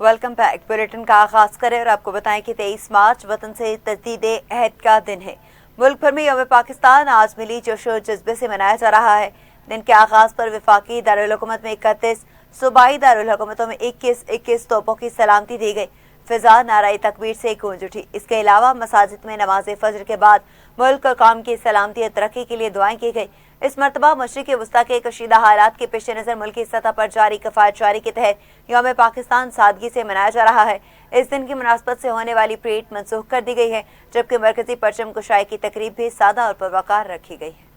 Welcome back. Bulletin का आगाज करें और आपको बताएं कि 23 मार्च वतन से तजदीद अहद का दिन है। मुल्क भर में यौम पाकिस्तान आज मिली जोशो जज्बे से मनाया जा रहा है। दिन के आगाज पर वफाकी दारुल हुकूमत में 31, सूबाई दारुल हुकूमतों में 21 तोपों की सलामती दी गई। फिजा नाराई तकबीर से गूंज उठी। इसके अलावा मसाजिद में नमाज फजर के बाद मुल्क और कौम की सलामती और तरक्की के लिए दुआएं की गई। इस मरतबा मशरिक़ वस्ता के कशीदा हालात के पेश नज़र मुल्क की सतह पर जारी कफायत जारी के तहत यौम पाकिस्तान सादगी से मनाया जा रहा है। इस दिन की मुनासबत से होने वाली परेड मनसूख कर दी गई है, जबकि मरकजी परचम कुशाई की तकरीब भी सादा और पुरवकार रखी गई है।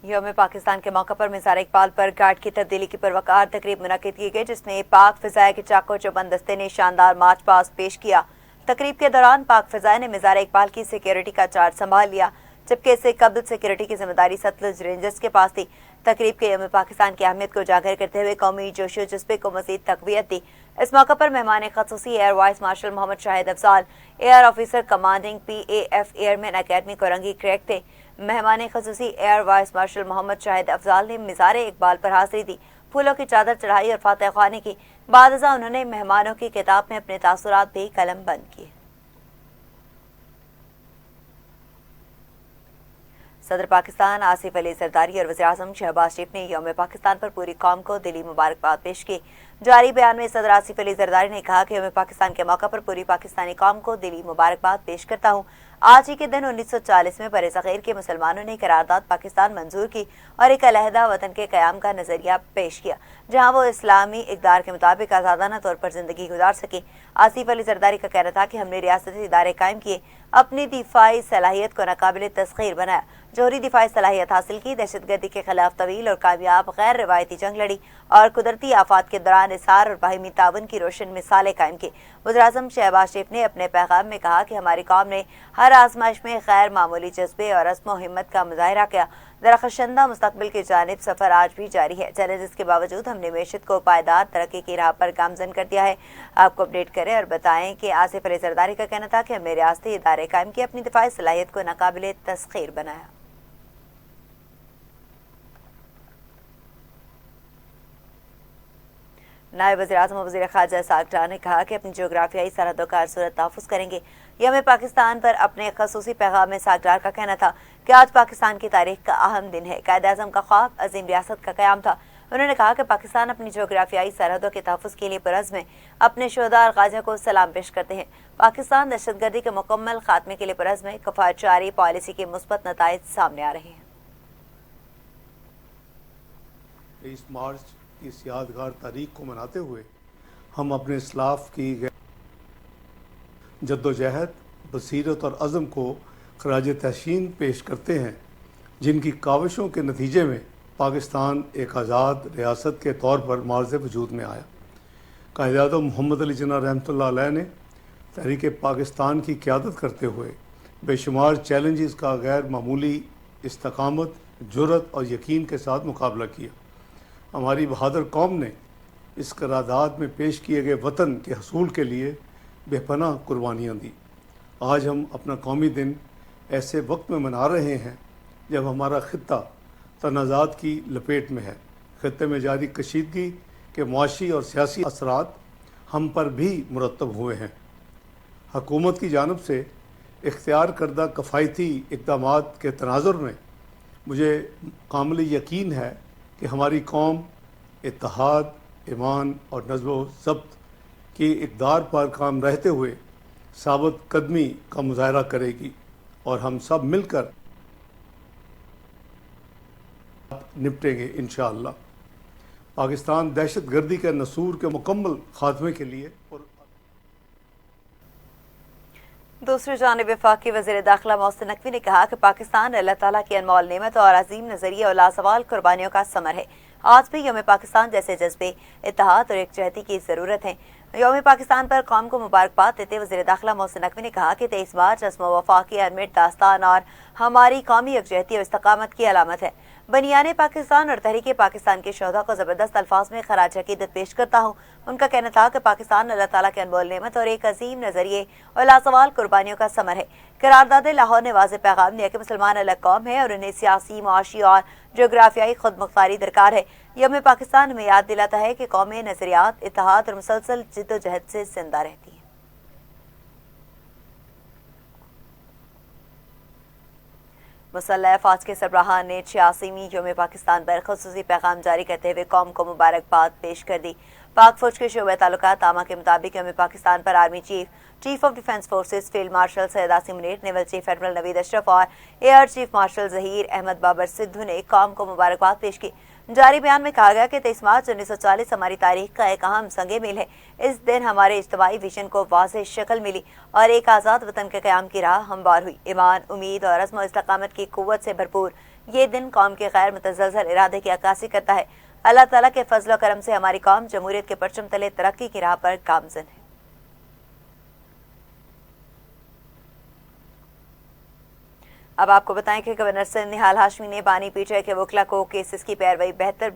यौम पाकिस्तान के मौके पर मिज़ार इकबाल पर गार्ड की तब्दीली की पुरवकार तकरीब मुनक्किद की गई, जिसमें पाक फिजाए के चाको चौबंद दस्ते ने शानदार मार्च पास्ट पेश किया। तकरीब के दौरान पाक फिजाए ने मिज़ार इकबाल की सिक्योरिटी का चार्ज संभाल लिया, जबकि इससे कबल सिक्योरिटी की जिम्मेदारी सतलुज रेंजर्स के पास थी। तकरीब के यौम पाकिस्तान की अहमियत को उजागर करते हुए कौमी जोशो जज्बे को मजीद तकवीत दी। इस मौके पर मेहमान खसूसी air vice marshal Mohammad Shahid Afzal, air officer commanding PAF airman academy Korangi Creek थे। मेहमान खसूसी air vice marshal Mohammad Shahid Afzal ने मिज़ार इकबाल पर हाजिरी दी, फूलों की चादर चढ़ाई और फातह ख्वानी की। बाद उन्होंने मेहमानों की किताब में अपने तासुरात भी कलम बंद किए। सदर पाकिस्तान आसिफ अली जरदारी और वज़ीर-ए-आज़म शहबाज शरीफ ने यौम पाकिस्तान पर पूरी कौम को दिली मुबारकबाद पेश की। जारी बयान में सदर आसिफ अली जरदारी ने कहा कि यौम पाकिस्तान के मौके पर पूरी पाकिस्तानी कौम को दिली मुबारकबाद पेश करता हूँ। आज ही के दिन 1940 में बरे-सग़ीर के मुसलमानों ने करारदाद पाकिस्तान मंजूर की और एक अलहदा वतन के क़याम का नजरिया पेश किया, जहाँ वो इस्लामी इक़दार के मुताबिक आज़ादाना तौर पर जिंदगी गुजार सके। आसिफ अली जरदारी का कहना था कि हमने रियासती इदारे कायम किए, अपनी दिफाई सलाहियत को नाकाबिल तस्खीर बनाया, जोहरी दिफाई सलाहियत हासिल की, दहशतगर्दी के खिलाफ तवील और कामयाब गैर रिवायती जंग लड़ी और कुदरती आफात के दौरान इसार और बाहिमी ताउन की रोशन मिसालें कायम की। वज़ीर-ए-आज़म शहबाज शरीफ ने अपने पैगाम में कहा कि हमारी कौम ने हर आजमाइश में गैर मामूली जज्बे और अज़्म हिम्मत का मुजाहिरा किया। दरख्शंदा मुस्तकबिल की जानिब सफर आज भी जारी है। चैलेंजेस के बावजूद हमने मैशत को पायदार तरक्की की राह पर गामजन कर दिया है। आपको अपडेट करें और बताएं कि आसिफ अली जरदारी का कहना था कि हमने रियासती इदारे कायम किए, अपनी दिफाई सलाहियत को नाकाबिल तस्खीर बनाया। नायब वज़ीर-ए-आज़म और वज़ीर ख़ारजा इस्हाक़ डार ने कहा कि अपनी जोग्राफियाई सरहदों का सूरत तहफ़्फ़ुज़ करेंगे। यौम पाकिस्तान पर अपने खसूसी पैगाम में इस्हाक़ डार का कहना था कि आज पाकिस्तान की तारीख का अहम दिन है। कायद-ए-आज़म का ख्वाब अजीम रियासत का क़याम था। उन्होंने कहा कि पाकिस्तान अपनी जोग्राफियाई सरहदों के तहफ़्फ़ुज़ के लिए पुरअज़्म है। अपने शोहदा और ग़ाज़ा को सलाम पेश करते हैं। पाकिस्तान दहशतगर्दी के मुकम्मल खात्मे के लिए पुरअज़्म है। कफ़ायत जारी पॉलिसी के मुस्बत नताइज सामने आ रहे हैं। 23 मार्च की इस यादगार तारीख को मनाते हुए हम अपने इस्लाफ की जद्दोजहद, बसीरत और अज़म को खराज तहसीन पेश करते हैं, जिनकी काविशों के नतीजे में पाकिस्तान एक आज़ाद रियासत के तौर पर मार्ज़ वजूद में आया। कायद-ए-आज़म मोहम्मद अली जिन्ना रहमतुल्लाह अलैह ने तहरीक पाकिस्तान की क़यादत करते हुए बेशुमार चैलेंजेस का गैर मामूली इस्तकामत, जुर्रत और यकीन के साथ मुकाबला किया। हमारी बहादुर कौम ने इस करारदाद में पेश किए गए वतन के हसूल के लिए बेपनाह कुर्बानियाँ दी। आज हम अपना कौमी दिन ऐसे वक्त में मना रहे हैं जब हमारा खित्ता तनाज़ात की लपेट में है। खित्ते में जारी कशीदगी के मुआशी और सियासी असरात हम पर भी मुरतब हुए हैं। हुकूमत की जानिब से इख्तियार करदा कफ़ायती इक़दामात के तनाज़ुर में मुझे कामिल यकीन है कि हमारी कौम इत्तेहाद, ईमान और नज़्म-ओ-ज़ब्त की इक़दार पर काम रहते हुए साबित कदमी का मुज़ाहरा करेगी और हम सब मिलकर निपटेंगे इंशाअल्लाह। पाकिस्तान दहशत गर्दी के नसूर के मुकम्मल खात्मे के लिए। दूसरी जानिब वफाकी वज़ीर दाखिला मोहसिन नकवी ने कहा कि पाकिस्तान अल्लाह ताला की अनमोल नेमत और अजीम नजरिया और लासवाल कुर्बानियों का समर है। आज भी यौम पाकिस्तान जैसे जज्बे, इत्तेहाद और एकजहती की ज़रूरत है। یوم پاکستان پر قوم کو مبارکباد دیتے وزیر داخلہ محسن نقوی نے کہا کہ 23 مارچ عزم و وفا کی ارمٹ داستان اور ہماری قومی یکجہتی اور استقامت کی علامت ہے۔ بنیان پاکستان اور تحریک پاکستان کے شہداء کو زبردست الفاظ میں خراج عقیدت پیش کرتا ہوں۔ ان کا کہنا تھا کہ پاکستان اللہ تعالیٰ کی انمول نعمت اور ایک عظیم نظریے اور لازوال قربانیوں کا ثمر ہے۔ قرارداد لاہور نے واضح پیغام دیا کہ مسلمان الگ قوم ہے اور انہیں سیاسی، معاشی اور جغرافیائی خود مختاری درکار ہے۔ یوم پاکستان ہمیں یاد دلاتا ہے کہ قومیں نظریات، اتحاد اور مسلسل جد و جہد سے زندہ رہتی ہیں۔ مسلح افواج کے سربراہان نے 86ویں یوم پاکستان پر خصوصی پیغام جاری کرتے ہوئے قوم کو مبارکباد پیش کر دی۔ پاک فوج کے شعبہ تعلقات تامہ کے مطابق یوم پاکستان پر army chief of defence forces field marshal Syed Asim Munir, naval chief admiral Naveed Ashraf اور air chief marshal Zaheer Ahmed Babar Sidhu نے قوم کو مبارکباد پیش کی۔ جاری بیان میں کہا گیا کہ 23 مارچ 1940 ہماری تاریخ کا ایک اہم سنگ میل ہے۔ اس دن ہمارے اجتماعی ویژن کو واضح شکل ملی اور ایک آزاد وطن کے قیام کی راہ ہموار ہوئی۔ ایمان، امید اور عزم و استقامت کی قوت سے بھرپور یہ دن قوم کے غیر متزلزل ارادے کی عکاسی کرتا ہے۔ اللہ تعالیٰ کے فضل و کرم سے ہماری قوم جمہوریت کے پرچم تلے ترقی کی راہ پر گامزن ہے۔ اب آپ کو بتائیں کہ گورنر سندھ نہال ہاشمی نے بانی پی ٹی آئی کے وکلا کو کیسز کی پیروی بہتر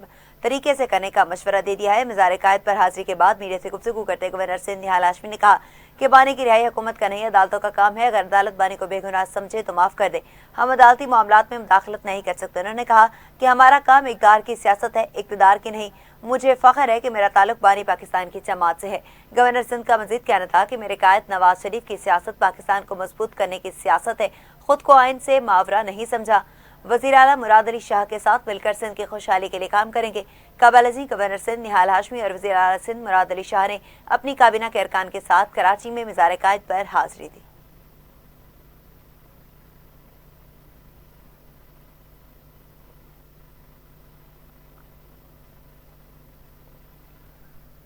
طریقے سے کرنے کا مشورہ دے دیا ہے۔ مزار قائد پر حاضری کے بعد میڈیا سے گفتگو کرتے گورنر سندھ نہال ہاشمی نے کہا کہ بانی کی رہائی حکومت کا نہیں، عدالتوں کا کام ہے۔ اگر عدالت بانی کو بے گناہ سمجھے تو معاف کر دے، ہم عدالتی معاملات میں مداخلت نہیں کر سکتے۔ انہوں نے کہا کہ ہمارا کام اقدار کی سیاست ہے، اقتدار کی نہیں۔ مجھے فخر ہے کہ میرا تعلق بانی پاکستان کی جماعت سے ہے۔ گورنر سندھ کا مزید کہنا تھا کہ میرے قائد نواز شریف کی سیاست پاکستان کو مضبوط کرنے کی سیاست ہے، خود کو آئین سے ماورا نہیں سمجھا۔ وزیر اعلیٰ مراد علی شاہ کے ساتھ مل کر سندھ کی خوشحالی کے لیے کام کریں گے۔ قبل ازیں گورنر سندھ نہال ہاشمی اور وزیر اعلیٰ سندھ مراد علی شاہ نے اپنی کابینہ کے ارکان کے ساتھ کراچی میں مزار قائد پر حاضری دی۔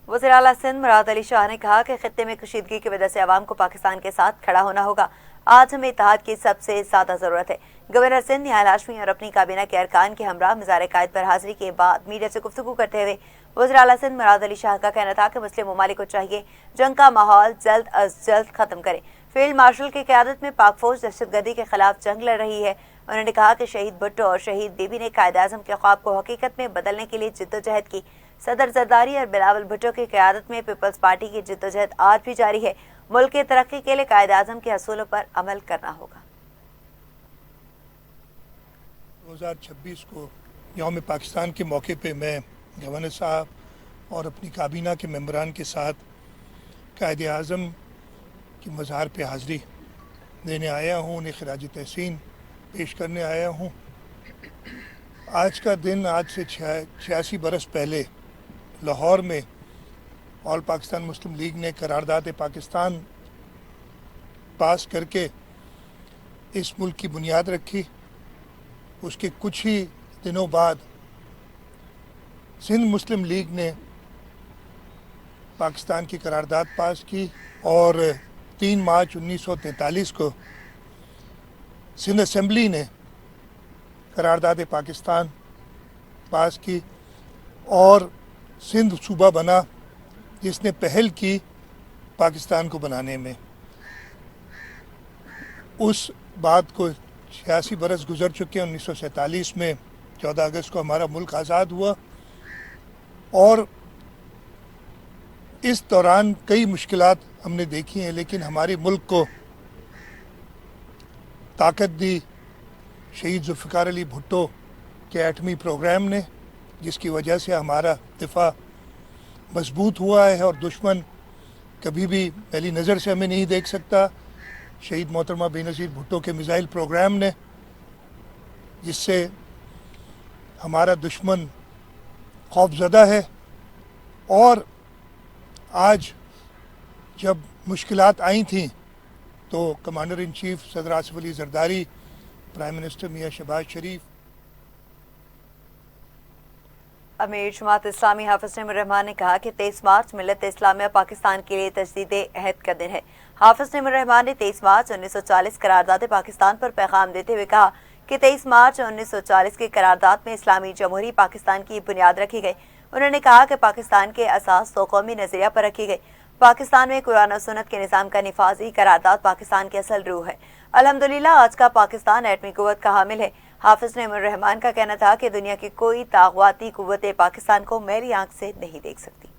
وزیر اعلیٰ سندھ مراد علی شاہ نے کہا کہ خطے میں کشیدگی کی وجہ سے عوام کو پاکستان کے ساتھ کھڑا ہونا ہوگا۔ آج ہمیں اتحاد کی سب سے زیادہ ضرورت ہے۔ گورنر سندھ نہال ہاشمی اور اپنی کابینہ کے ارکان کے ہمراہ مزار قائد پر حاضری کے بعد میڈیا سے گفتگو کرتے ہوئے وزیر اعلیٰ سندھ مراد علی شاہ کا کہنا تھا کہ مسلم ممالک کو چاہیے جنگ کا ماحول جلد از جلد ختم کرے۔ فیلڈ مارشل کی قیادت میں پاک فوج دہشت گردی کے خلاف جنگ لڑ رہی ہے۔ انہوں نے کہا کہ شہید بھٹو اور شہید بیوی نے قائد اعظم کے خواب کو حقیقت میں بدلنے کے لیے جدوجہد کی۔ صدر زرداری اور بلاول بھٹو کی قیادت میں پیپلز پارٹی کی جدوجہد آج بھی جاری ہے۔ ملک کی ترقی کے لیے قائد اعظم کے اصولوں پر عمل کرنا ہوگا۔ 2026 کو یوم پاکستان کے موقع پہ میں گورنر صاحب اور اپنی کابینہ کے ممبران کے ساتھ قائد اعظم کی مزار پہ حاضری دینے آیا ہوں، انہیں خراج تحسین پیش کرنے آیا ہوں۔ آج کا دن آج سے 86 برس پہلے لاہور میں آل پاکستان مسلم لیگ نے قرارداد پاکستان پاس کر کے اس ملک کی بنیاد رکھی۔ اس کے کچھ ہی دنوں بعد سندھ مسلم لیگ نے پاکستان کی قرارداد پاس کی اور 3 مارچ 1943 کو سندھ اسمبلی نے قرارداد پاکستان پاس کی اور سندھ صوبہ بنا، جس نے پہل کی پاکستان کو بنانے میں۔ اس بات کو 86 برس گزر چکے ہیں۔ 1947 میں 14 اگست کو ہمارا ملک آزاد ہوا اور اس دوران کئی مشکلات ہم نے دیکھی ہیں، لیکن ہمارے ملک کو طاقت دی شہید ذوالفقار علی بھٹو کے ایٹمی پروگرام نے، جس کی وجہ سے ہمارا دفاع مضبوط ہوا ہے اور دشمن کبھی بھی پہلی نظر سے ہمیں نہیں دیکھ سکتا۔ شہید محترمہ بے نظیر بھٹو کے میزائل پروگرام نے، جس سے ہمارا دشمن خوف زدہ ہے، اور آج جب مشکلات آئی تھیں تو کمانڈر ان چیف صدر آصف علی زرداری، پرائم منسٹر میاں شہباز شریف، امیر جماعت اسلامی حافظ نعیم الرحمان نے کہا کہ 23 مارچ ملت اسلامیہ پاکستان کے لیے تجدید عہد کا دن ہے۔ حافظ نعیم الرحمان نے 23 مارچ 1940 قرارداد پاکستان پر پیغام دیتے ہوئے کہا کہ 23 مارچ 1940 کی قرارداد میں اسلامی جمہوری پاکستان کی بنیاد رکھی گئی۔ انہوں نے کہا کہ پاکستان کے اساس دو قومی نظریہ پر رکھی گئی۔ पाकिस्तान में कुरान और सुन्नत के निज़ाम का निफाजी करारदाद पाकिस्तान की असल रूह है। अल्हम्दुलिल्लाह आज का पाकिस्तान एटमी कुव्वत का हामिल है। हाफिज नईमुर रहमान का कहना था कि दुनिया की कोई तागवाती कुव्वत पाकिस्तान को मेरी आंख से नहीं देख सकती।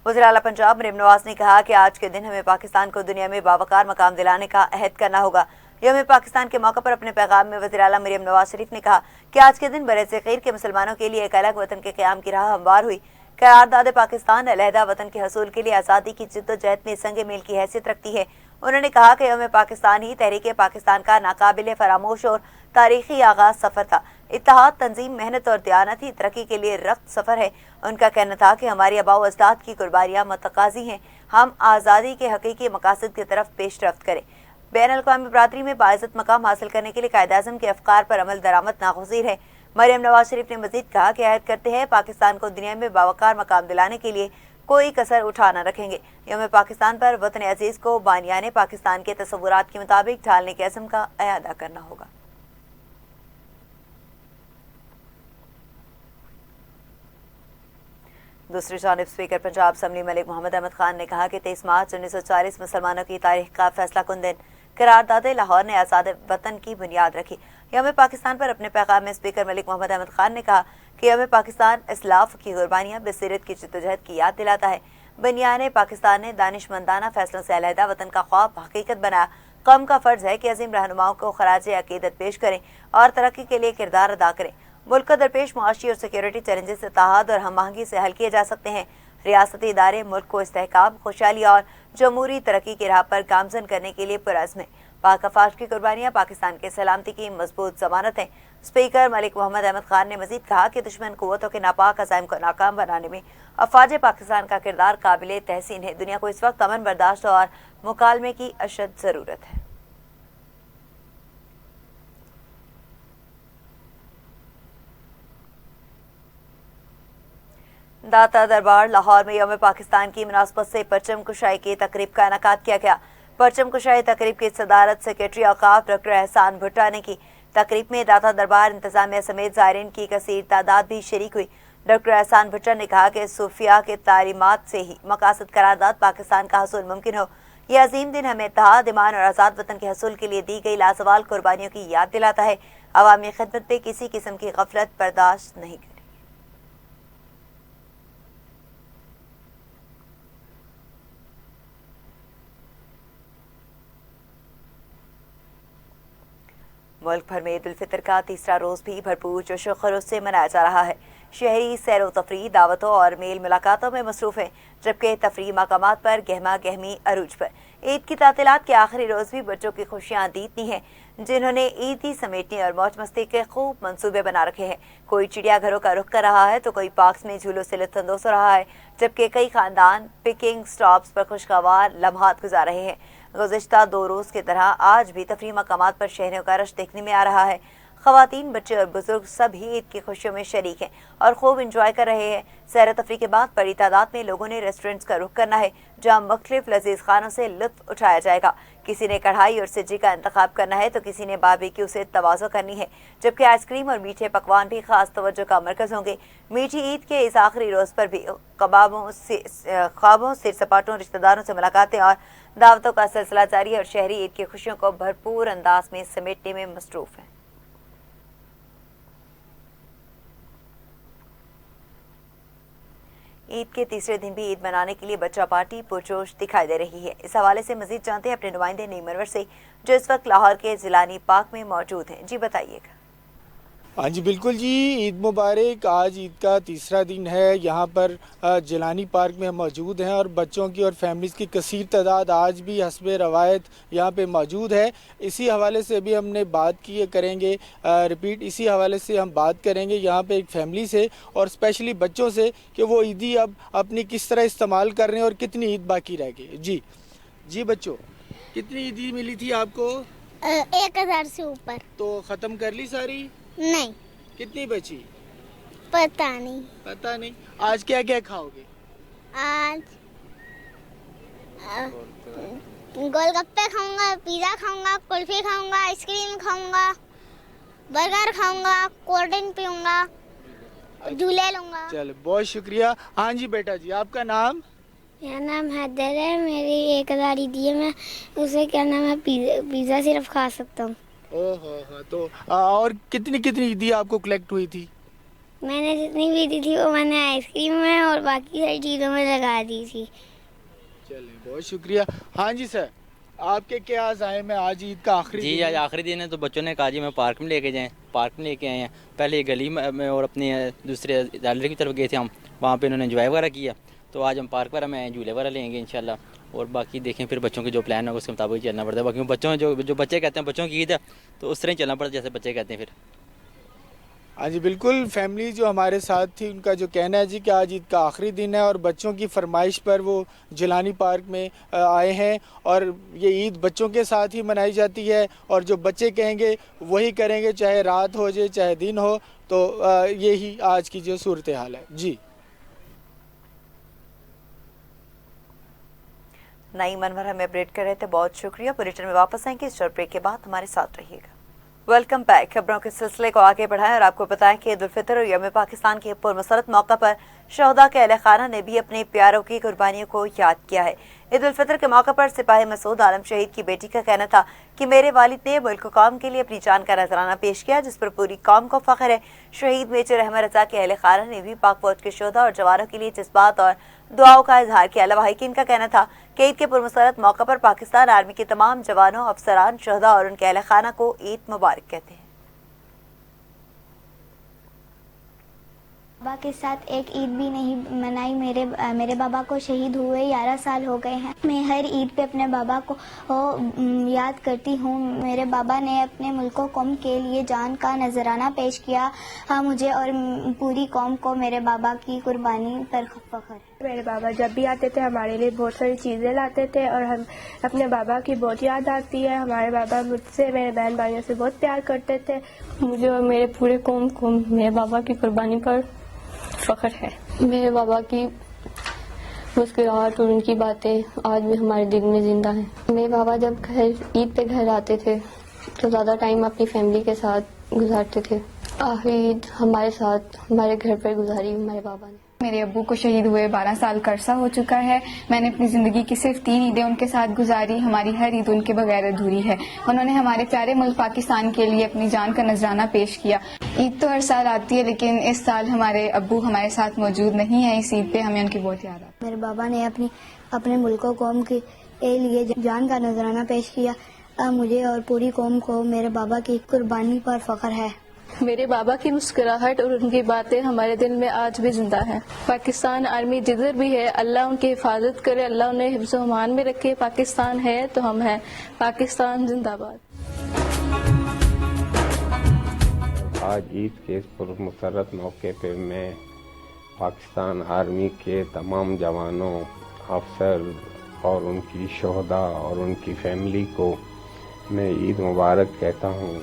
वज़ीर आला पंजाब मरीम नवाज ने कहा कि आज के दिन हमें पाकिस्तान को दुनिया में बावकार मकाम दिलाने का अहद करना होगा। यौम पाकिस्तान के मौके पर अपने पैगाम में वज़ीर आला मरीम नवाज शरीफ ने कहा कि आज के दिन बरसग़ीर के मुसलमानों के लिए एक अलग वतन के क़याम की राह हमवार हुई। करारदाद पाकिस्तान अलहदा वतन के हसूल के लिए आज़ादी की जिद्दोजहद में संग मील की हैसियत रखती है। उन्होंने कहा कि यौम पाकिस्तान ही तहरीक पाकिस्तान का नाकाबिल फरामोश और तारीखी आगाज सफ़र था। इत्तेहाद, तंजीम, मेहनत और दयानत ही तरक्की के लिए रख्त सफ़र है। उनका कहना था कि हमारी आबा व अजदाद की कुर्बानियाँ मतकाज़ी हैं। हम आज़ादी के हकीकी मकासद की तरफ पेशरफ्त करें। बैनुल-अक़वामी बरादरी में बाइज़्ज़त मकाम हासिल करने के लिए कायद-ए-आज़म के अफ़कार पर अमल दरामद नागुज़ीर है। मरीम नवाज शरीफ ने मज़ीद कहा कि अहद करते हैं पाकिस्तान को दुनिया में बावकार मकाम दिलाने के लिए कोई कसर उठा न रखेंगे। यौम पाकिस्तान पर वतन अजीज़ को बानियाने पाकिस्तान के तसव्वुरात के मुताबिक ढालने के अज़्म का अयादा करना होगा। दूसरी जानिब स्पीकर पंजाब असम्बली मलिक मोहम्मद अहमद खान ने कहा कि 23 मार्च 1940 मुसलमानों की तारीख का फैसला कुन दिन करारदाद लाहौर ने आज़ाद वतन की बुनियाद रखी। यौम पाकिस्तान पर अपने पैगाम में स्पीकर मलिक मोहम्मद अहमद खान ने कहा कि यौम पाकिस्तान इस्लाफ की कुर्बानियाँ बसीरत की जिद्दोजहद की याद दिलाता है। बनियाने पाकिस्तान ने दानिशमंदाना फैसलों से अलहदा वतन का ख्वाब हकीकत बनाया। कौम का फर्ज है कि अजीम रहनुमाओं को खराज अकीदत पेश करें और तरक्की के लिए किरदार अदा करें। मुल्क को दरपेश मुआशी और सिक्योरिटी चैलेंजेस इत्तेहाद और हम आहंगी से हल किए जा सकते हैं। रियासती इदारे मुल्क को इस्तेहकाम, खुशहाली और जमहूरी तरक्की की राह पर गामजन करने के लिए पुरअज़्म हैं। पाक अफवाज की कुर्बानियाँ पाकिस्तान के सलामती की मजबूत जमानत हैं। स्पीकर मलिक मोहम्मद अहमद खान ने मजीद कहा कि दुश्मन कुव्वतों के नापाक अज़ाइम को नाकाम बनाने में अफवाज पाकिस्तान का किरदार काबिल तहसीन है। दुनिया को इस वक्त अमन बर्दाश्त और मुकालमे की अशद ज़रूरत है। दाता दरबार लाहौर में यौम पाकिस्तान की मुनासबत से परचम कुशाई की तकरीब का इनेकाद किया गया। परचम कुशाई तकरीब की सदारत सेक्रेटरी औकाफ डॉक्टर एहसान भुट्टा ने की। तकरीब में दाता दरबार इंतजामिया समेत ज़ायरीन की कसीर तादाद भी शरीक हुई। डॉक्टर एहसान भुट्टा ने कहा कि सूफिया के तालीमात से ही मकासद करारदाद पाकिस्तान का हसूल मुमकिन हो। यह अजीम दिन हमें इत्तेहाद, ईमान और आज़ाद वतन के हसूल के लिए दी गई लाजवाल कुर्बानियों की याद दिलाता है। अवामी खिदमत पे किसी किस्म की गफलत बर्दाश्त नहीं करें। मुल्क भर में ईद उल फितर का तीसरा रोज भी भरपूर जोश व खरोश से मनाया जा रहा है। शहरी सैर व तफरीह, दावतों और मेल मुलाकातों में मसरूफ हैं, जबकि तफरीह मकामात पर गहमा गहमी अरूज पर। ईद की तातीलात के आखिरी रोज भी बच्चों की खुशियां दीदनी हैं, जिन्होंने ईदी समेटने और मौज मस्ती के खूब मंसूबे बना रखे हैं। कोई चिड़ियाघरों का रुख कर रहा है तो कोई पार्क्स में झूलों से लुत्फानंदोज हो रहा है, जबकि कई खानदान पिकिंग स्टॉप्स पर खुशगवार लम्हात गुजार रहे हैं। गुज़िश्ता 2 रोज़ की तरह आज भी तफरीह मकामात पर शहरियों का रश देखने में आ रहा है। ख़वातीन, बच्चे और बुजुर्ग सभी ईद की खुशियों में शरीक हैं और खूब इंजॉय कर रहे हैं। सैर तफरीह के बाद बड़ी तादाद में लोगों ने रेस्टोरेंट्स का रुख करना है, जहाँ मुख्तलिफ लजीज खानों से लुत्फ उठाया जाएगा। किसी ने कढ़ाई और सिज्जी का इंतखाब करना है तो किसी ने बारबेक्यू से तवाज़ो करनी है, जबकि आइसक्रीम और मीठे पकवान भी खास तवज्जो का मरकज होंगे। मीठी ईद के इस आखिरी रोज पर भी ख्वाबों, सिर सपाटों, रिश्तेदारों से मुलाकातें और दावतों का सिलसिला जारी है और शहरी ईद की खुशियों को भरपूर अंदाज में समेटने में मसरूफ है। ईद के तीसरे दिन भी ईद मनाने के लिए बच्चा पार्टी पुरजोश दिखाई दे रही है। इस हवाले से मजीद जानते हैं अपने नुमाइंदे नईम अनवर से, जो इस वक्त लाहौर के जिलानी पार्क में मौजूद हैं। जी बताइएगा। हाँ जी बिल्कुल जी, ईद मुबारक। आज ईद का तीसरा दिन है। यहाँ पर जिलानी पार्क में हम मौजूद हैं और बच्चों की और फैमिलीज़ की कसीर तादाद आज भी हस्बे रवायत यहाँ पे मौजूद है। इसी हवाले से अभी हमने बात की करेंगे, रिपीट इसी हवाले से हम बात करेंगे यहाँ पे एक फैमिली से और स्पेशली बच्चों से कि वो ईदी अब अपनी किस तरह इस्तेमाल कर रहे हैं और कितनी ईद बाकी रह गई। जी बच्चों, कितनी ईदी मिली थी आपको? 1000 से ऊपर। तो ख़त्म कर ली सारी? नहीं। कितनी बची? पता नहीं। आज क्या क्या खाओगे? आज गोलगप्पे खाऊंगा, पिज़्ज़ा खाऊंगा, कुल्फी खाऊंगा, आइसक्रीम खाऊंगा, बर्गर खाऊंगा, कोल्ड ड्रिंक पीऊंगा। झूले लूँगा। चलो बहुत शुक्रिया। हाँ जी बेटा जी, आपका नाम? मेरा नाम हैदर है। मेरी 1000 ईदी है, मैं उसे क्या नाम है पिज़्ज़ा सिर्फ खा सकता हूँ। ओहो, तो और कितनी कितनी ईदी आपको कलेक्ट हुई थी? मैंने जितनी भी दी थी वो मैंने आइसक्रीम में और बाकी सारी चीज़ों में लगा दी थी। चलिए बहुत शुक्रिया। हाँ जी सर, आपके क्या ज़ाहिर में आज ईद का आखिरी जी दिन आज है? आखिरी दिन है तो बच्चों ने कहा जी मैं पार्क में लेके जाएं, पार्क में लेके आए हैं। पहले गली में और अपने दूसरे गैलरी की तरफ गए थे हम, वहाँ पे उन्होंने एंजॉय वगैरह किया। तो आज हम पार्क वगैरह में झूले वगैरह लेंगे इंशाल्लाह, और बाकी देखें फिर बच्चों के जो प्लान होगा उसके मुताबिक चलना पड़ता है। बाकी बच्चों जो बच्चे कहते हैं बच्चों की ईद है तो उस तरह ही चलना पड़ता है जैसे बच्चे कहते हैं फिर। हाँ जी बिल्कुल, फैमिली जो हमारे साथ थी उनका जो कहना है जी कि आज ईद का आखिरी दिन है और बच्चों की फरमाइश पर वो जिलानी पार्क में आए हैं, और ये ईद बच्चों के साथ ही मनाई जाती है और जो बच्चे कहेंगे वही करेंगे, चाहे रात हो जाए चाहे दिन हो। तो यही आज की जो सूरत हाल है जी। नई मनवर हमें अपडेट कर रहे थे, बहुत शुक्रिया। बुलेटिन में वापस आएंगे इस शॉर्ट ब्रेक के बाद, हमारे साथ रहिएगा। Welcome back. खबरों के सिलसिले को आगे बढ़ाएं और आपको बताएं कि ईद उल फितर और यौम पाकिस्तान के पुरमसरत मौका पर शहदा के अहले खाना ने भी अपने प्यारों की कुर्बानियों को याद किया है। ईद उल फितर के मौका पर सिपाही मसूद आलम शहीद की बेटी का कहना था कि मेरे वालिद ने मुल्क कौम के लिए अपनी जान का नजराना पेश किया, जिस पर पूरी कौम को फख्र है। शहीद मेजर अहमद रजा के अहले खाना ने भी पाक फौज के शहदा और जवानों के लिए जज्बात और दुआओं का इजहार किया। लवाहिकीन का कहना था कि ईद के पुरमसरत मौका पर पाकिस्तान आर्मी के तमाम जवानों, अफसरान, शहदा और उनके अहले खाना को ईद मुबारक कहते हैं। बाबा के साथ एक ईद भी नहीं मनाई। मेरे बाबा को शहीद हुए 11 साल हो गए हैं। मैं हर ईद पे अपने बाबा को याद करती हूँ। मेरे बाबा ने अपने मुल्क कौम के लिए जान का नजराना पेश किया। हाँ, मुझे और पूरी कौम को मेरे बाबा की कुर्बानी पर फख्र है। मेरे बाबा जब भी आते थे हमारे लिए बहुत सारी चीज़ें लाते थे और हम अपने बाबा की बहुत याद आती है। हमारे बाबा मुझसे, मेरे बहन भाइयों से बहुत प्यार करते थे। मुझे और मेरे पूरे कौम को मेरे बाबा की कुर्बानी पर फख्र है। मेरे बाबा की मुस्कुराहट और उनकी बातें आज भी हमारे दिल में जिंदा हैं। मेरे बाबा जब ईद पे घर आते थे तो ज़्यादा टाइम अपनी फैमिली के साथ गुजारते थे। आखिरी ईद हमारे साथ हमारे घर पर गुजारी हमारे बाबा ने। मेरे अब्बू को शहीद हुए 12 साल का अरसा हो चुका है। मैंने अपनी जिंदगी की सिर्फ 3 ईदें उनके साथ गुजारी। हमारी हर ईद उनके बगैर अधूरी है। उन्होंने हमारे प्यारे मुल्क पाकिस्तान के लिए अपनी जान का नजराना पेश किया। ईद तो हर साल आती है, लेकिन इस साल हमारे अब्बू हमारे साथ मौजूद नहीं है। इस ईद पे हमें उनकी बहुत याद आती है। मेरे बाबा ने अपने मुल्क कौम के लिए जान का नजराना पेश किया। मुझे और पूरी कौम को मेरे बाबा की कुर्बानी पर फख्र है। मेरे बाबा की मुस्कुराहट और उनकी बातें हमारे दिल में आज भी जिंदा हैं। पाकिस्तान आर्मी जिधर भी है अल्लाह उनकी हिफाजत करे, अल्लाह उन्हें हिफ्ज़ अमान में रखे। पाकिस्तान है तो हम हैं, पाकिस्तान जिंदाबाद। आज ईद के इस पुरमसरत मौके पे मैं पाकिस्तान आर्मी के तमाम जवानों, अफसर और उनकी शोहदा और उनकी फैमिली को मैं ईद मुबारक कहता हूँ।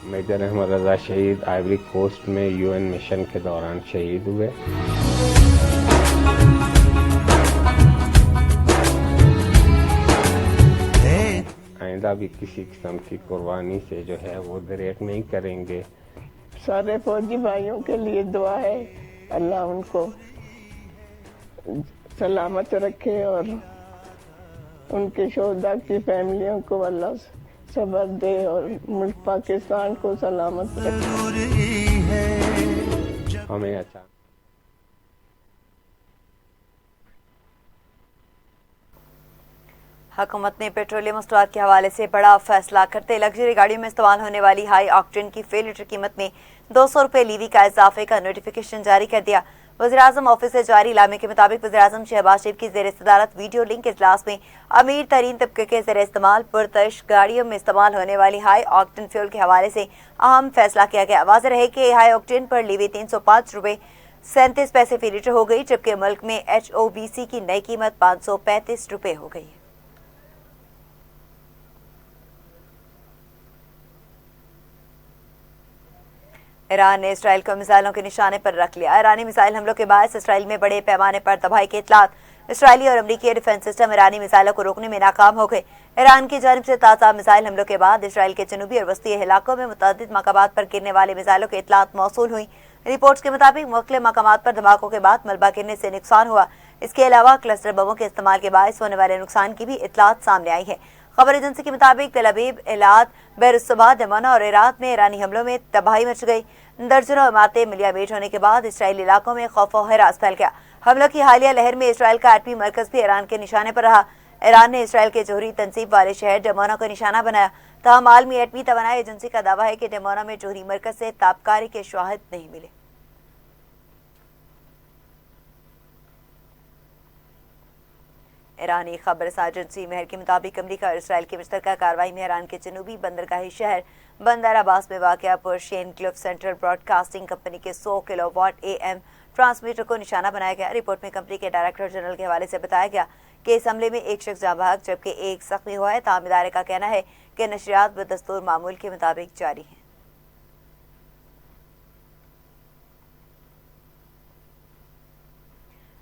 मेजर अहमद रजा शहीद आइवरी कोस्ट में यूएन मिशन के दौरान शहीद हुए। आइंदा भी किसी किस्म की कुर्बानी से जो है वो दरेक नहीं करेंगे। सारे फौजी भाइयों के लिए दुआ है, अल्लाह उनको सलामत रखे और उनके शोहदा की फैमिलियों को अल्लाह सबर दे और मुल्क पाकिस्तान को सलामत रखे। हमें अच्छा हुकूमत ने पेट्रोलियम मसनूआत के हवाले से बड़ा फैसला करते लग्जरी गाड़ियों में इस्तेमाल होने वाली हाई ऑक्टेन की फी लीटर कीमत में 200 रुपये लीवी का इजाफे का नोटिफिकेशन जारी कर दिया। वज़ीर-ए-आज़म ऑफिस से जारी इलामे के मुताबिक वज़ीर-ए-आज़म शहबाज शरीफ की ज़ेर सदारत वीडियो लिंक इजलास में अमीर तरीन तबके के ज़ेर इस्तेमाल पुरतश गाड़ियों में इस्तेमाल होने वाली हाई ऑक्टेन फ्यूल के हवाले से अहम फैसला किया गया। वाज़ेह रहे कि हाई ऑक्टेन पर लीवी 305 रुपये 37 पैसे फी लीटर हो गई, जबकि मुल्क में HOBC की नई कीमत 535 रुपये हो गई। ईरान ने इसराइल को मिसाइलों के निशाने पर रख लिया। ईरानी मिसाइल हमलों के बायस इसराइल में बड़े पैमाने पर तबाही के इतलात। इसराइली और अमरीकी डिफेंस सिस्टम ईरानी मिसाइलों को रोकने में नाकाम हो गए। ईरान की जानिब से ताज़ा मिसाइल हमलों के बाद इसराइल के जनूबी और वस्ती इलाकों में मुतअद्दिद मकामात पर गिरने वाले मिसाइलों की इतलात मौसूल हुई। रिपोर्ट्स के मुताबिक मुख्तलिफ मकामात पर धमाकों के बाद मलबा गिरने से नुकसान हुआ। इसके अलावा क्लस्टर बमों के इस्तेमाल के बायस होने वाले नुकसान की भी इतलात सामने आई है। खबर एजेंसी के मुताबिक तेल अवीव, एलात, बेरुसबा, दमना और इराक में ईरानी हमलों में तबाही मच गई। दर्जनों इमारतें मिलियामेट होने के बाद इसराइली इलाकों में खौफ और हरास फैल गया। हमलों की हालिया लहर में इसराइल का एटमी मरकज भी ईरान के निशाने पर रहा। ईरान ने इसराइल के जोहरी तनसीब वाले शहर डमोना को निशाना बनाया। ताहम आलमी एटमी तवानाई एजेंसी का दावा है कि डमोना में जोहरी मरकज से ताबकारी के शवाहिद नहीं मिले। ईरानी खबर एजेंसी मेहर के मुताबिक अमरीका और इसराइल की मुश्तरका कार्रवाई में ईरान के जनूबी बंदरगाही शहर बंदर अब्बास में वाक़या Persian gulf central broadcasting company के 100 किलोवाट AM ट्रांसमीटर को निशाना बनाया गया। रिपोर्ट में कंपनी के डायरेक्टर जनरल के हवाले से बताया गया कि इस हमले में एक शख्स जाँ बहक जबकि एक जख्मी हुआ है। ताहम इदारे का कहना है कि नशरियात बदस्तूर मामूल के मुताबिक जारी हैं।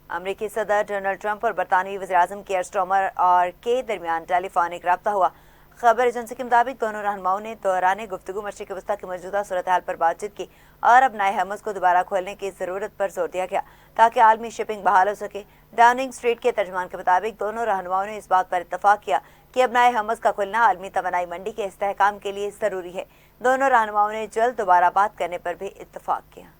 अमरीकी सदर डोनाल्ड ट्रंप और बरतानवी वज़ीर-ए-आज़म कियर स्टारमर और के दरमियान टेलीफोनिक रब्ता हुआ। खबर एजेंसी के मुताबिक दोनों रहनुमाओं ने दौरान गुफ्तगू मशरिक़ वस्ता की मौजूदा सूरत हाल पर बातचीत की और अपनाए हरमुज़ को दोबारा खोलने की ज़रूरत पर जोर दिया गया ताकि आलमी शिपिंग बहाल हो सके। डाउनिंग स्ट्रीट के तर्जमान के मुताबिक दोनों रहनुमाओं ने इस बात पर इत्तफाक किया कि अपनाए हरमुज़ का खुलना आलमी तवानाई मंडी के इस्तेहकाम के लिए ज़रूरी है। दोनों रहनुमाओं ने जल्द दोबारा बात करने पर भी इत्तफाक किया।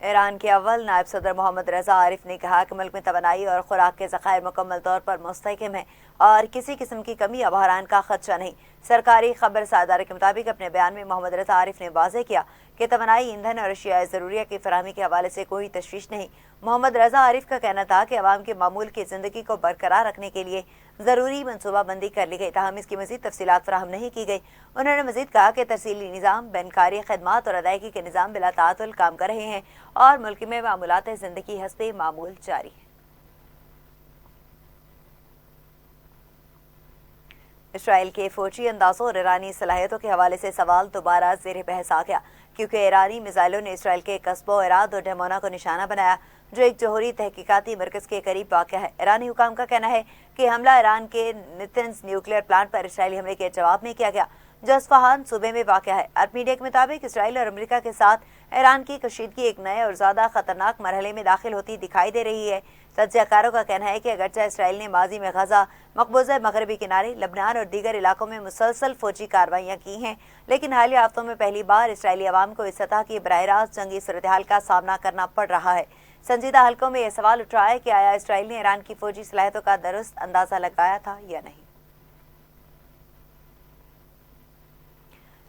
ईरान के अव्वल नायब सदर मोहम्मद रजा आरिफ ने कहा कि मुल्क में तवानाई और खुराक के ज़खायर मुकम्मल तौर पर मुस्तहकम है और किसी किस्म की कमी या बहरान का खदशा नहीं। सरकारी खबर सादारे के मुताबिक अपने बयान में मोहम्मद रजा आरिफ ने वाज़ेह किया कि तवानाई, ईंधन और अशियाए ज़रूरिया की फराहमी के हवाले से कोई तशवीश नहीं। मोहम्मद रजा आरिफ का कहना था कि अवाम के मामूल की ज़िंदगी को बरकरार रखने के लिए ज़रूरी मनसूबाबंदी कर ली गई, ताहम इसकी मज़ीद तफसीलात फराहम नहीं की गई। उन्होंने मज़ीद कहा कि तरसीली निज़ाम, बैंकारी खदमात और अदायगी के निज़ाम बिला ताअतुल काम कर रहे हैं और मुल्क में मामूलात ज़िंदगी हस्बे मामूल जारी है। इसराइल के फौजी अंदाजों और ईरानी सलाहियतों के हवाले से सवाल दोबारा ज़ेर बहस आ गया क्योंकि ईरानी मिसाइलों ने इसराइल के कस्बों इराद और डमोना को निशाना बनाया जो एक जोहरी तहकीकाती मरकज के करीब वाक़ है। ईरानी हुकाम का कहना है कि हमला ईरान के नितंज न्यूक्लियर प्लांट पर इसराइली हमले के जवाब में किया गया जो अस्फहान सूबे में वाक़ है। अरब मीडिया के मुताबिक इसराइल और अमेरिका के साथ ईरान की कशीदगी एक नए और ज़्यादा खतरनाक मरहले में दाखिल होती दिखाई दे रही है। तज्ज़ियाकारों का कहना है कि अगरचे इसराइल ने माजी में गजा, मकबूजा मगरबी किनारे, लबनान और दीगर इलाकों में मुसलसल फौजी कार्रवाइयाँ की हैं, लेकिन हालिया हफ्तों में पहली बार इसराइली अवाम को इस सतह की बराह रास्त जंगी सूरत हाल का सामना करना पड़ रहा है। संजीदा हलकों में यह सवाल उठ रहा है कि आया इसराइल ने ईरान की फौजी सलाहियतों का दुरुस्त अंदाजा लगाया था या नहीं।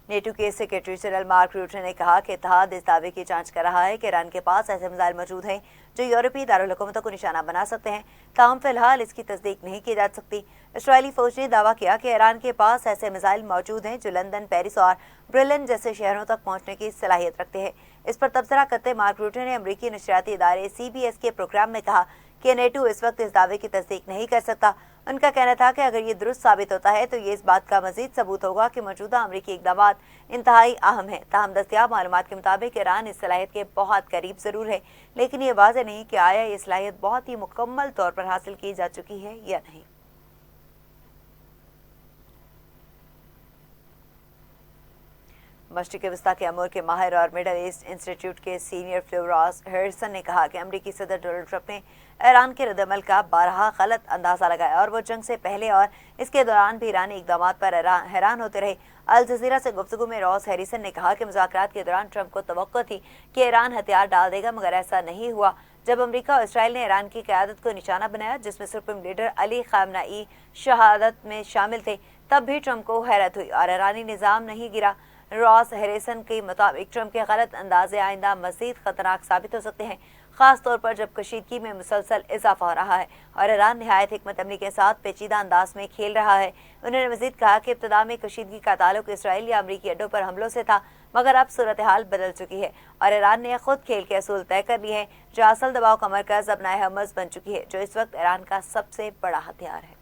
नेटो के सेक्रेटरी जनरल मार्क रूटे ने कहा कि इत्तेहाद इस दावे की जांच कर रहा है कि ईरान के पास ऐसे मिसाइल मौजूद हैं जो यूरोपीय दारुल-हुकूमतों को निशाना बना सकते हैं, ताहम फिलहाल इसकी तस्दीक नहीं की जा सकती। इसराइली फौज ने दावा किया कि ईरान के पास ऐसे मिसाइल मौजूद हैं जो लंदन, पेरिस और ब्रिलेन जैसे शहरों तक पहुंचने की सलाहियत रखते हैं। इस पर तबसरा करते मार्क रूटे ने अमरीकी नशरियाती इदारे CBS के प्रोग्राम में कहा कि नेटो इस वक्त इस दावे की तस्दीक नहीं कर सकता। उनका कहना था कि अगर ये दुरुस्त साबित होता है तो ये इस बात का मजीद सबूत होगा कि मौजूदा अमरीकी इक़दामात इंतहाई अहम है। ताहम दस्तयाब मालूमात के मुताबिक ईरान इस सलाहियत के बहुत करीब ज़रूर है, लेकिन ये वाज़ेह नहीं कि आया ये सलाहियत बहुत ही मुकम्मल तौर पर हासिल की जा चुकी है या नहीं। मशरिक़ वस्ता के अमूर के माहिर और मिडल ईस्ट इंस्टीट्यूट के सीनियर फेलो रॉस हैरिसन ने कहा कि अमरीकी सदर डोनाल्ड ट्रंप ने ईरान के रद्द-ए-अमल का बारहा गलत अंदाजा लगाया और वो जंग से पहले और इसके दौरान भी ईरानी इक़दामात पर हैरान होते रहे। अल जज़ीरा से गुफ्तगू में रॉस हैरिसन ने कहा कि मुज़ाकरात के दौरान ट्रंप को तवक्को थी कि ईरान हथियार डाल देगा, मगर ऐसा नहीं हुआ। जब अमरीका और इसराइल ने ईरान की क़यादत को निशाना बनाया जिसमें सुप्रीम लीडर अली ख़ामनेई शहादत में शामिल थे, तब भी ट्रंप को हैरत हुई और ईरानी निज़ाम नहीं गिरा। रॉस हैरिसन के मुताबिक ट्रंप के गलत अंदाजे आइंदा मज़ीद खतरनाक साबित हो सकते हैं, खास तौर पर जब कशीदगी में मुसलसल इजाफा हो रहा है और ईरान निहायत हिकमत अमली के साथ पेचीदा अंदाज में खेल रहा है। उन्होंने मजीद कहा कि इब्तिदा में कशीदगी का ताल्लुक इसराइल या अमरीकी अड्डों पर हमलों से था, मगर अब सूरत हाल बदल चुकी है और ईरान ने खुद खेल के असूल तय कर लिए हैं, जो असल दबाव का मरकज अब नाए हरमुज़ बन चुकी है, जो इस वक्त ईरान का सबसे बड़ा हथियार है।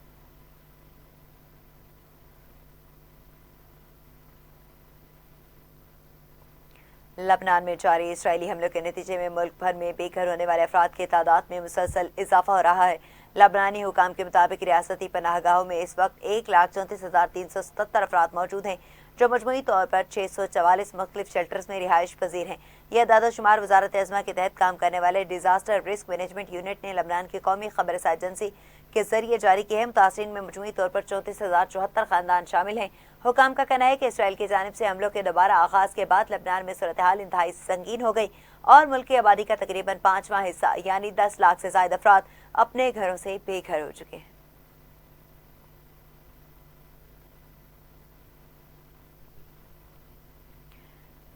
लबनान में जारी इसराइली हमलों के नतीजे में मुल्क भर में बेघर होने वाले अफराद की तादाद में मुसलसल इजाफा हो रहा है। लबनानी हुकाम के मुताबिक रियासती पनाहगाहों में इस वक्त 1,34,377 अफराद मौजूद हैं, जो मजमूई तौर पर 644 मुख्तलिफ शेल्टर्स में रिहाइश पजीर हैं। यह दादा शुमार वजारत अज़मा के तहत काम करने वाले डिजास्टर रिस्क मैनेजमेंट यूनिट ने लबनान की कौमी खबर रसाई एजेंसी के जरिए जारी किए हैं। मुतासरीन में मजमूई तौर पर 34,074 खानदान शामिल हैं। हुकाम का कहना है कि इसराइल की जानिब से हमलों के दोबारा आगाज के बाद लबनान में सूरत हाल इंतहाई संगीन हो गई और मुल्क की आबादी का तकरीबन 5वां हिस्सा यानी 10 लाख से ज्यादा अफराद अपने घरों से बेघर हो चुके हैं।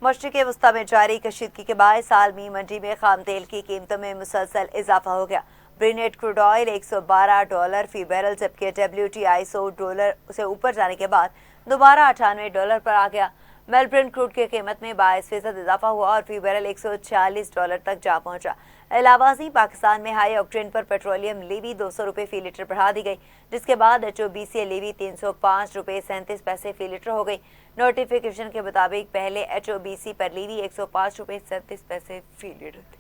मशरिक़ वस्ता में जारी कशीदगी के बाद सालमी मंडी में खाम तेल की कीमतों में मुसलसल इजाफा हो गया। ब्रेनेट क्रूड ऑयल $112 फी बैरल, जबकि WTI $100 से ऊपर जाने के बाद दोबारा $98 पर आ गया। मेलबर्न क्रूड की कीमत में 22% इजाफा हुआ और फी बैरल $146 तक जा पहुंचा। इलावाजी पाकिस्तान में हाई ऑक्टेन पर पेट्रोलियम लेवी ₹200 फी लीटर बढ़ा दी गई, जिसके बाद HOBC लेवी ₹305.37 फी लीटर हो गई। नोटिफिकेशन के मुताबिक पहले HOBC पर लेवी $105.37 फी लीटर थी।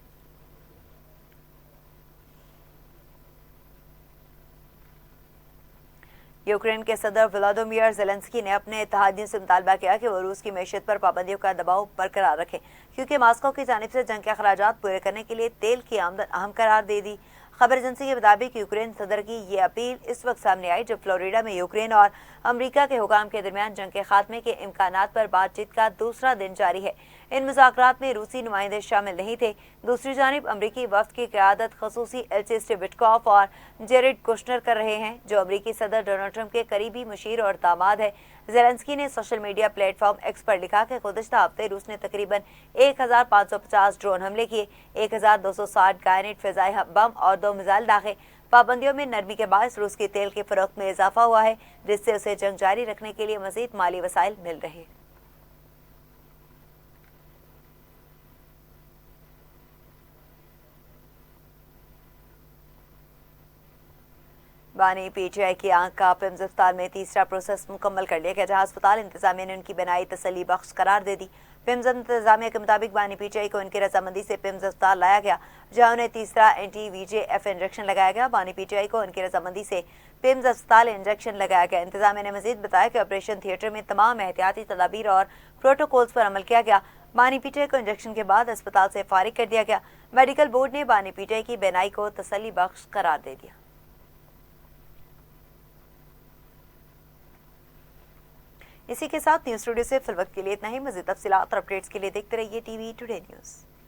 यूक्रेन के सदर व्लादिमीर ज़ेलेंस्की ने अपने इत्तेहादियों से मुतालबा किया कि वो रूस की मैशियत पर पाबंदियों का दबाव बरकरार रखें, क्योंकि मास्को की जानिब से जंग के अखराजात पूरे करने के लिए तेल की आमदन अहम करार दे दी। खबर एजेंसी के मुताबिक यूक्रेन सदर की ये अपील इस वक्त सामने आई जब फ्लोरिडा में यूक्रेन और अमरीका के हुकाम के दरमियान जंग के खात्मे के इम्कानात पर बातचीत का दूसरा दिन जारी है। इन मुज़ाकरात में रूसी नुमाइंदे शामिल नहीं थे। दूसरी जानिब अमरीकी वफ्द की क़यादत खसूसी एलची स्टीव विटकॉफ और जेरेड कुशनर कर रहे हैं, जो अमरीकी सदर डोनाल्ड ट्रंप के करीबी मुशीर और दामाद है। ज़ेलेंस्की ने सोशल मीडिया प्लेटफॉर्म एक्स पर लिखा कि गुज़िश्ता हफ्ते रूस ने तकरीबन 1,550 ड्रोन हमले किए, 1,260 गायनेट फ़िज़ाई बम और 2 मिसाइल दागे। पाबंदियों में नरमी के बायस रूस की तेल की फरोख्त में इजाफा हुआ है, जिससे उसे जंग जारी रखने के लिए मज़ीद माली वसाइल मिल रहे हैं। बानी PTI की आंख का पिम्स अस्पताल में तीसरा प्रोसेस मुकम्मल कर लिया गया, जहां अस्पताल इंतजामिया ने उनकी बनाई तसल्ली बख्श करार दे दी। पिम्स इंतजामिया के मुताबिक बानी PTI को उनकी रजामंदी से पिम्स अस्पताल लाया गया, जहां उन्हें तीसरा anti-VJF इंजेक्शन लगाया गया। बानी PTI को उनकी रजामंदी से पिम्स अस्पताल इंजेक्शन लगाया गया। इंतजामिया ने मजीद बताया कि ऑपरेशन थिएटर में तमाम एहतियाती तदाबीर और प्रोटोकॉल्स पर अमल किया गया। बानी PTI को इंजेक्शन के बाद अस्पताल से फारिग कर दिया गया। मेडिकल बोर्ड ने बानी PTI की बेनाई को तसल्ली बख्श करार दे दिया। इसी के साथ न्यूज़ स्टूडियो से फिल वक्त के लिए इतना ही। मज़ीद तफसीलात और अपडेट्स के लिए देखते रहिए TV टुडे न्यूज़।